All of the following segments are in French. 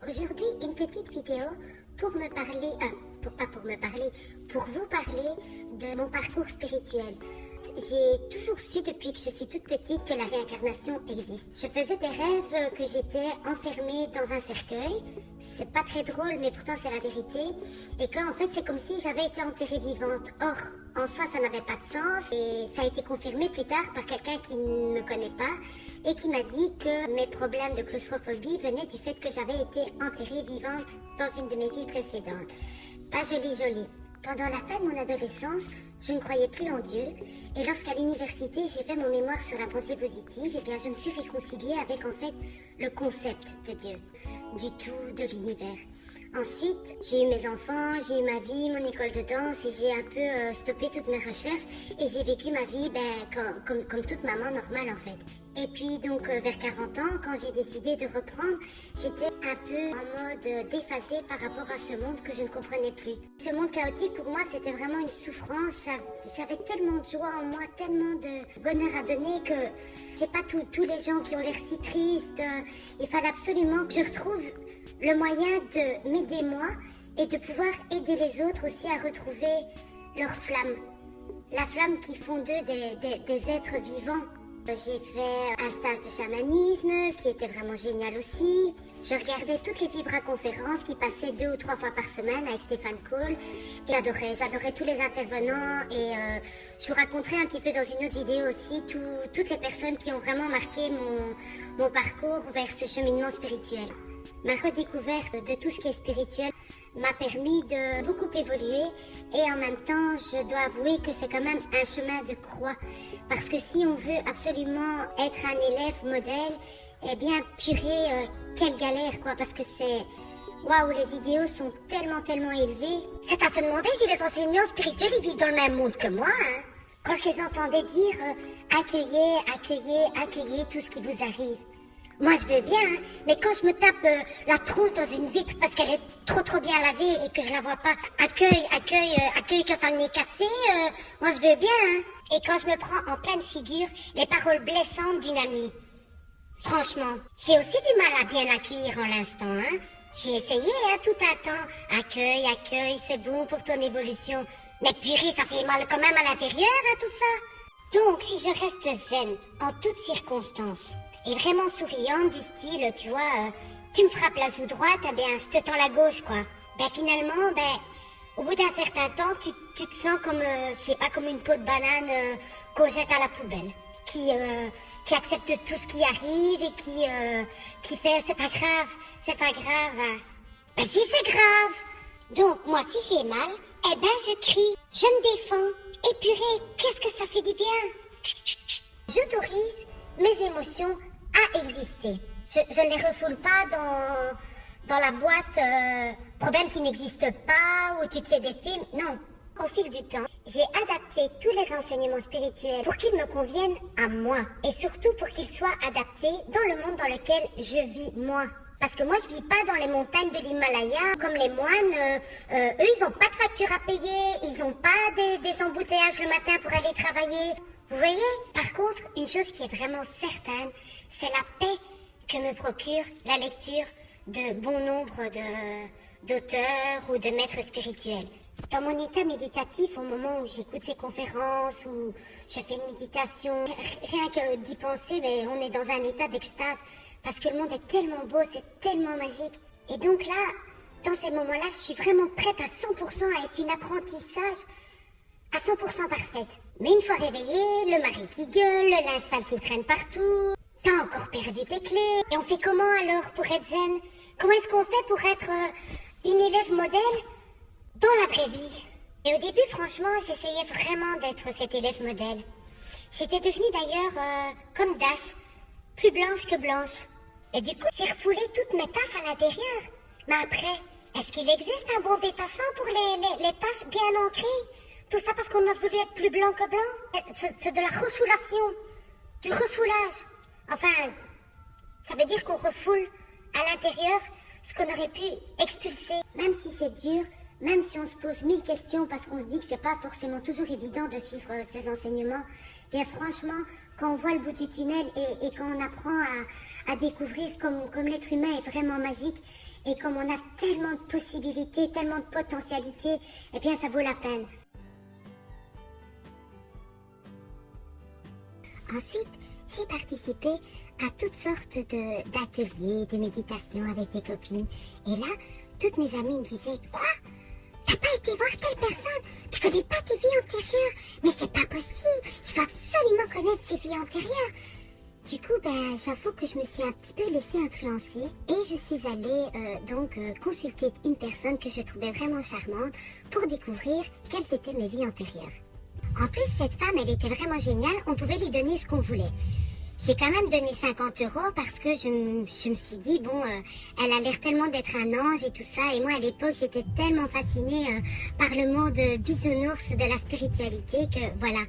Aujourd'hui, une petite vidéo pour me parler, pour vous parler de mon parcours spirituel. J'ai toujours su depuis que je suis toute petite que la réincarnation existe. Je faisais des rêves que j'étais enfermée dans un cercueil. C'est pas très drôle, mais pourtant c'est la vérité. Et qu'en fait, c'est comme si j'avais été enterrée vivante. Or, en soi, ça n'avait pas de sens. Et ça a été confirmé plus tard par quelqu'un qui ne me connaît pas et qui m'a dit que mes problèmes de claustrophobie venaient du fait que j'avais été enterrée vivante dans une de mes vies précédentes. Pas joli. Pendant la fin de mon adolescence, je ne croyais plus en Dieu. Et lorsqu'à l'université, j'ai fait mon mémoire sur la pensée positive, eh bien, je me suis réconciliée avec, en fait, le concept de Dieu, du tout, de l'univers. Ensuite, j'ai eu mes enfants, j'ai eu ma vie, mon école de danse et j'ai un peu stoppé toutes mes recherches et j'ai vécu ma vie comme toute maman normale en fait. Et puis donc vers 40 ans, quand j'ai décidé de reprendre, j'étais un peu en mode déphasée par rapport à ce monde que je ne comprenais plus. Ce monde chaotique pour moi c'était vraiment une souffrance, j'avais tellement de joie en moi, tellement de bonheur à donner que j'ai pas tous les gens qui ont l'air si tristes, il fallait absolument que je retrouve le moyen de m'aider moi et de pouvoir aider les autres aussi à retrouver leur flamme. La flamme qui font d'eux des êtres vivants. J'ai fait un stage de chamanisme qui était vraiment génial aussi. Je regardais toutes les vibraconférences qui passaient 2 ou 3 fois par semaine avec Stéphane Cole. Et j'adorais tous les intervenants et je vous raconterai un petit peu dans une autre vidéo aussi toutes les personnes qui ont vraiment marqué mon parcours vers ce cheminement spirituel. Ma redécouverte de tout ce qui est spirituel m'a permis de beaucoup évoluer et en même temps, je dois avouer que c'est quand même un chemin de croix. Parce que si on veut absolument être un élève modèle, eh bien, purée, quelle galère, quoi, parce que c'est... Waouh, les idéaux sont tellement élevés. C'est à se demander si les enseignants spirituels, ils vivent dans le même monde que moi, hein. Quand je les entendais dire accueillez tout ce qui vous arrive. Moi je veux bien, hein, mais quand je me tape la tronche dans une vitre parce qu'elle est trop bien lavée et que je la vois pas, accueille quand t'as le nez cassé, moi je veux bien, hein. Et quand je me prends en pleine figure les paroles blessantes d'une amie. Franchement, j'ai aussi du mal à bien l'accueillir en l'instant, hein. J'ai essayé, hein, tout un temps. Accueille, c'est bon pour ton évolution. Mais purée, ça fait mal quand même à l'intérieur, hein, tout ça. Donc, si je reste zen en toutes circonstances, et vraiment souriante du style, tu vois, tu me frappes la joue droite, eh bien, je te tends la gauche, quoi. Ben, finalement, au bout d'un certain temps, tu te sens comme, je sais pas, comme une peau de banane qu'on jette à la poubelle. Qui accepte tout ce qui arrive et qui fait, c'est pas grave, hein. Ben, si, c'est grave. Donc, moi, si j'ai mal, eh ben, je crie, je me défends. Et purée, qu'est-ce que ça fait du bien. J'autorise mes émotions à exister. Je ne les refoule pas dans la boîte problème qui n'existe pas où tu te fais des films. Non. Au fil du temps, j'ai adapté tous les enseignements spirituels pour qu'ils me conviennent à moi et surtout pour qu'ils soient adaptés dans le monde dans lequel je vis moi. Parce que moi, je vis pas dans les montagnes de l'Himalaya comme les moines. Eux, ils ont pas de facture à payer, ils ont pas des embouteillages le matin pour aller travailler. Vous voyez? Par contre, une chose qui est vraiment certaine, c'est la paix que me procure la lecture de bon nombre d'auteurs ou de maîtres spirituels. Dans mon état méditatif, au moment où j'écoute ces conférences, où je fais une méditation, rien que d'y penser, mais on est dans un état d'extase, parce que le monde est tellement beau, c'est tellement magique. Et donc là, dans ces moments-là, je suis vraiment prête à 100% à être une apprentissage à 100% parfaite. Mais une fois réveillée, le mari qui gueule, le linge sale qui traîne partout, t'as encore perdu tes clés. Et on fait comment alors pour être zen? Comment est-ce qu'on fait pour être une élève modèle dans la vraie vie? Et au début, franchement, j'essayais vraiment d'être cette élève modèle. J'étais devenue d'ailleurs comme Dash, plus blanche que blanche. Et du coup, j'ai refoulé toutes mes tâches à l'intérieur. Mais après, est-ce qu'il existe un bon détachant pour les tâches bien ancrées? Tout ça parce qu'on a voulu être plus blanc que blanc? C'est de la refoulation, du refoulage. Enfin, ça veut dire qu'on refoule à l'intérieur ce qu'on aurait pu expulser. Même si c'est dur, même si on se pose 1000 questions parce qu'on se dit que c'est pas forcément toujours évident de suivre ces enseignements, bien franchement, quand on voit le bout du tunnel et quand on apprend à découvrir comme l'être humain est vraiment magique et comme on a tellement de possibilités, tellement de potentialités, eh bien ça vaut la peine. Ensuite, j'ai participé à toutes sortes d'ateliers, de méditation avec des copines. Et là, toutes mes amies me disaient « Quoi? T'as pas été voir telle personne? Tu connais pas tes vies antérieures? Mais c'est pas possible! Il faut absolument connaître ses vies antérieures! » Du coup, j'avoue que je me suis un petit peu laissée influencer et je suis allée consulter une personne que je trouvais vraiment charmante pour découvrir quelles étaient mes vies antérieures. En plus, cette femme, elle était vraiment géniale, on pouvait lui donner ce qu'on voulait. J'ai quand même donné 50 € parce que je me suis dit, elle a l'air tellement d'être un ange et tout ça. Et moi, à l'époque, j'étais tellement fascinée par le monde bisounours de la spiritualité que voilà.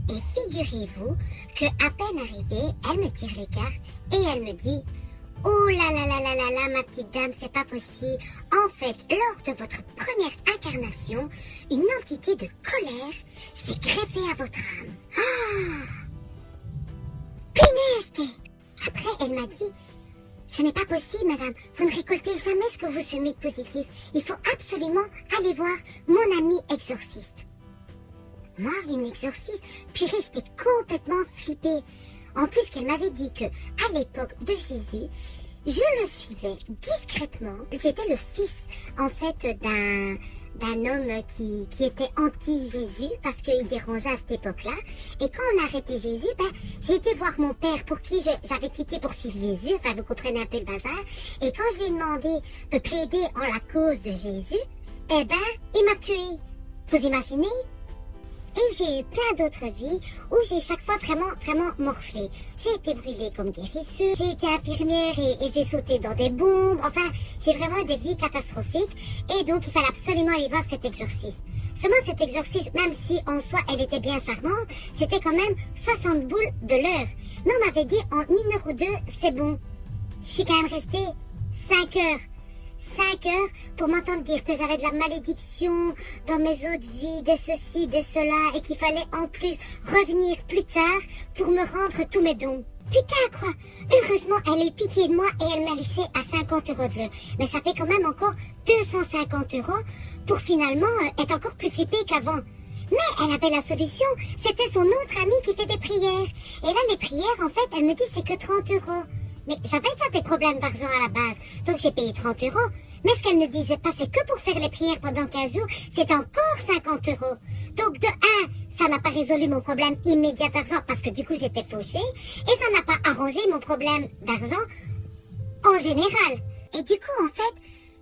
Et figurez-vous qu'à peine arrivée, elle me tire les cartes et elle me dit « Oh là là là là là là, ma petite dame, c'est pas possible. En fait, lors de votre première incarnation, une entité de colère s'est greffée à votre âme. Ah !» Punaise! Après, elle m'a dit « Ce n'est pas possible, madame. Vous ne récoltez jamais ce que vous semez de positif. Il faut absolument aller voir mon ami exorciste. » Moi, une exorciste, purée, j'étais complètement flippée. En plus qu'elle m'avait dit que, à l'époque de Jésus, je le suivais discrètement. J'étais le fils, en fait, d'un homme qui était anti-Jésus parce qu'il dérangeait à cette époque-là. Et quand on a arrêté Jésus, j'ai été voir mon père pour qui j'avais quitté pour suivre Jésus. Enfin, vous comprenez un peu le bazar. Et quand je lui ai demandé de plaider en la cause de Jésus, il m'a tué. Vous imaginez? Et j'ai eu plein d'autres vies où j'ai chaque fois vraiment morflé. J'ai été brûlée comme guérisseuse, j'ai été infirmière et j'ai sauté dans des bombes. Enfin, j'ai vraiment eu des vies catastrophiques. Et donc, il fallait absolument aller voir cet exorciste. Seulement, cet exorciste, même si en soi, elle était bien charmante, c'était quand même 60 boules de l'heure. Mais on m'avait dit, en 1 heure ou 2, c'est bon. Je suis quand même restée 5 heures. 5 heures pour m'entendre dire que j'avais de la malédiction dans mes autres vies, des ceci, des cela, et qu'il fallait en plus revenir plus tard pour me rendre tous mes dons. Putain quoi! Heureusement, elle a eu pitié de moi et elle m'a laissé à 50 € de l'heure. Mais ça fait quand même encore 250 € pour finalement être encore plus flippée qu'avant. Mais elle avait la solution, c'était son autre amie qui fait des prières. Et là, les prières, en fait, elle me dit c'est que 30 €. Mais j'avais déjà des problèmes d'argent à la base, donc j'ai payé 30 €. Mais ce qu'elle ne disait pas, c'est que pour faire les prières pendant 15 jours, c'est encore 50 €. Donc de 1, ça n'a pas résolu mon problème immédiat d'argent parce que du coup j'étais fauchée. Et ça n'a pas arrangé mon problème d'argent en général. Et du coup, en fait,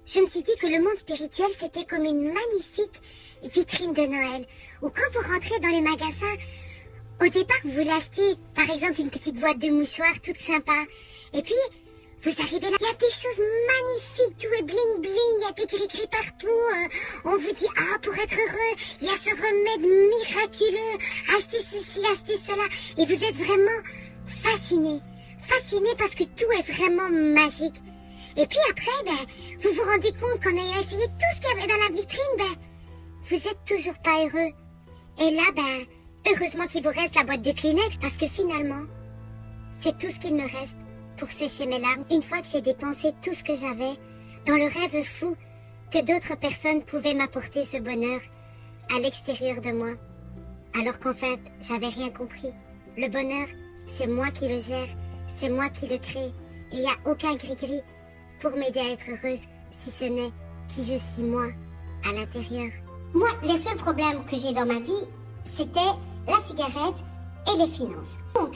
je me suis dit que le monde spirituel, c'était comme une magnifique vitrine de Noël. Où quand vous rentrez dans les magasins, au départ, vous voulez acheter, par exemple, une petite boîte de mouchoirs toute sympa. Et puis, vous arrivez là, il y a des choses magnifiques, tout est bling bling, il y a des gris-gris partout. On vous dit, pour être heureux, il y a ce remède miraculeux, achetez ceci, achetez cela. Et vous êtes vraiment fascinés. Fascinés parce que tout est vraiment magique. Et puis après, vous vous rendez compte qu'en ayant essayé tout ce qu'il y avait dans la vitrine, vous êtes toujours pas heureux. Et là, heureusement qu'il vous reste la boîte de Kleenex parce que finalement, c'est tout ce qu'il me reste pour sécher mes larmes. Une fois que j'ai dépensé tout ce que j'avais dans le rêve fou que d'autres personnes pouvaient m'apporter ce bonheur à l'extérieur de moi. Alors qu'en fait, j'avais rien compris. Le bonheur, c'est moi qui le gère, c'est moi qui le crée. Et il n'y a aucun gris-gris pour m'aider à être heureuse, si ce n'est qui je suis moi, à l'intérieur. Moi, les seuls problèmes que j'ai dans ma vie, c'était la cigarette et les finances. Donc,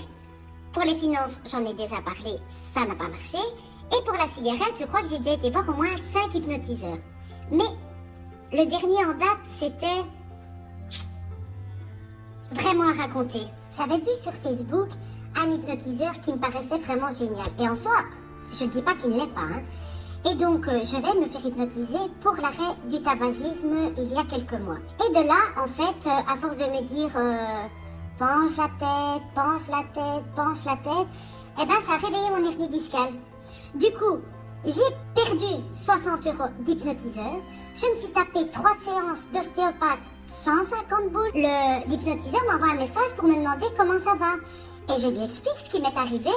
pour les finances, j'en ai déjà parlé, ça n'a pas marché. Et pour la cigarette, je crois que j'ai déjà été voir au moins 5 hypnotiseurs. Mais le dernier en date, c'était vraiment à raconter. J'avais vu sur Facebook un hypnotiseur qui me paraissait vraiment génial. Et en soi, je ne dis pas qu'il ne l'est pas. Et donc, je vais me faire hypnotiser pour l'arrêt du tabagisme il y a quelques mois. Et de là, en fait, à force de me dire penche la tête, penche la tête, penche la tête, ça a réveillé mon hernie discale. Du coup, j'ai perdu 60 € d'hypnotiseur. Je me suis tapé 3 séances d'ostéopathe, 150 boules. L'hypnotiseur m'envoie un message pour me demander comment ça va. Et je lui explique ce qui m'est arrivé.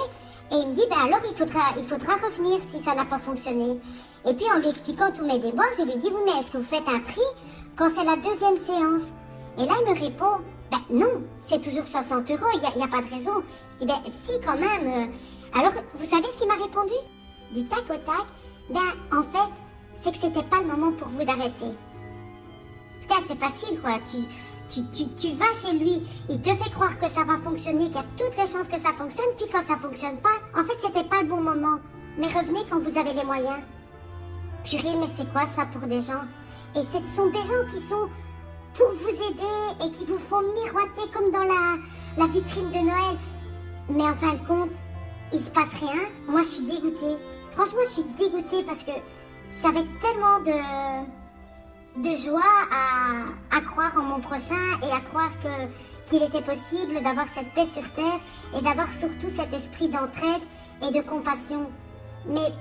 Et il me dit, ben alors il faudra revenir si ça n'a pas fonctionné. Et puis en lui expliquant tous mes déboires, je lui dis, oui, mais est-ce que vous faites un prix quand c'est la deuxième séance? Et là, il me répond, ben non, c'est toujours 60 euros, il n'y a pas de raison. Je dis, ben si quand même. Alors, vous savez ce qu'il m'a répondu? Du tac au tac, ben en fait, c'est que c'était pas le moment pour vous d'arrêter. Putain, c'est facile quoi, tu vas chez lui, il te fait croire que ça va fonctionner, qu'il y a toutes les chances que ça fonctionne, puis quand ça fonctionne pas, en fait c'était pas le bon moment. Mais revenez quand vous avez les moyens. Purée, mais c'est quoi ça pour des gens? Et ce sont des gens qui sont pour vous aider et qui vous font miroiter comme dans la vitrine de Noël. Mais en fin de compte, il se passe rien. Moi je suis dégoûtée. Franchement je suis dégoûtée parce que j'avais tellement de joie à croire en mon prochain et à croire qu'il était possible d'avoir cette paix sur terre et d'avoir surtout cet esprit d'entraide et de compassion. Mais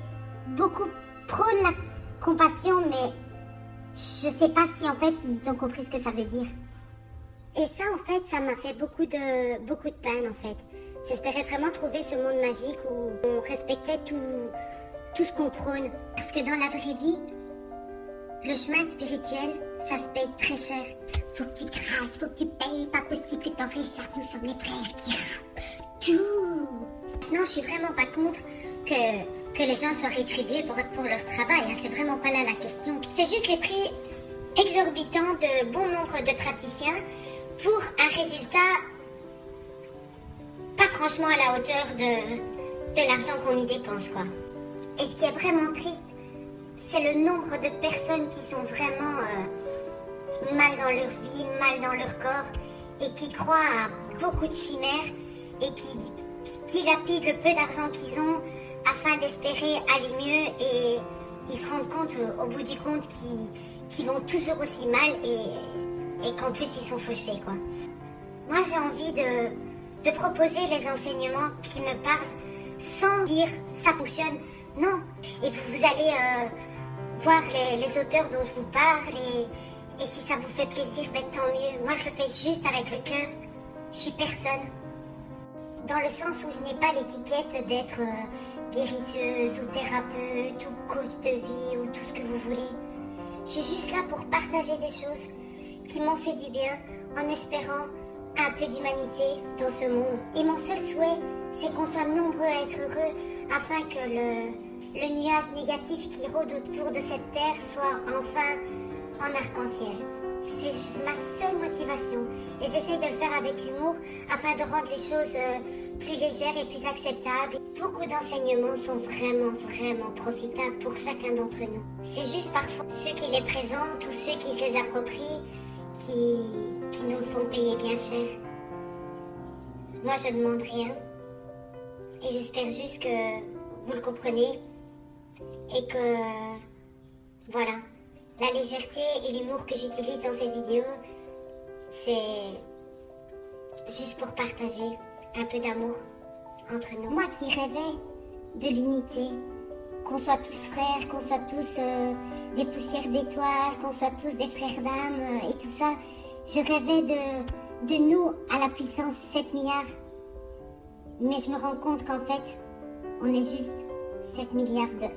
beaucoup prônent la compassion, mais je sais pas si en fait ils ont compris ce que ça veut dire. Et ça en fait, ça m'a fait beaucoup de peine en fait. J'espérais vraiment trouver ce monde magique où on respectait tout ce qu'on prône. Parce que dans la vraie vie, le chemin spirituel, ça se paye très cher. Faut que tu craches, faut que tu payes, pas possible que t'en réchappes, nous sommes les frères qui rappent. Tout. Non, je suis vraiment pas contre que les gens soient rétribués pour leur travail, hein. C'est vraiment pas là la question. C'est juste les prix exorbitants de bon nombre de praticiens pour un résultat pas franchement à la hauteur de l'argent qu'on y dépense, quoi. Et ce qui est vraiment triste, c'est le nombre de personnes qui sont vraiment mal dans leur vie, mal dans leur corps et qui croient à beaucoup de chimères et qui dilapident le peu d'argent qu'ils ont afin d'espérer aller mieux et ils se rendent compte au bout du compte qu'ils vont toujours aussi mal et qu'en plus ils sont fauchés, quoi. Moi j'ai envie de proposer les enseignements qui me parlent sans dire ça fonctionne, non. Et vous allez voir les auteurs dont je vous parle et si ça vous fait plaisir, ben, tant mieux. Moi je le fais juste avec le cœur, je suis personne. Dans le sens où je n'ai pas l'étiquette d'être guérisseuse ou thérapeute ou coach de vie ou tout ce que vous voulez. Je suis juste là pour partager des choses qui m'ont fait du bien en espérant un peu d'humanité dans ce monde. Et mon seul souhait, c'est qu'on soit nombreux à être heureux afin que le nuage négatif qui rôde autour de cette terre soit enfin en arc-en-ciel. C'est juste ma seule motivation et j'essaie de le faire avec humour afin de rendre les choses plus légères et plus acceptables. Beaucoup d'enseignements sont vraiment profitables pour chacun d'entre nous. C'est juste parfois ceux qui les présentent ou ceux qui se les approprient qui nous le font payer bien cher. Moi je demande rien et j'espère juste que vous le comprenez et que voilà. La légèreté et l'humour que j'utilise dans ces vidéos, c'est juste pour partager un peu d'amour entre nous. Moi qui rêvais de l'unité, qu'on soit tous frères, qu'on soit tous des poussières d'étoiles, qu'on soit tous des frères d'âme et tout ça, je rêvais de nous à la puissance 7 milliards. Mais je me rends compte qu'en fait, on est juste 7 milliards de 1.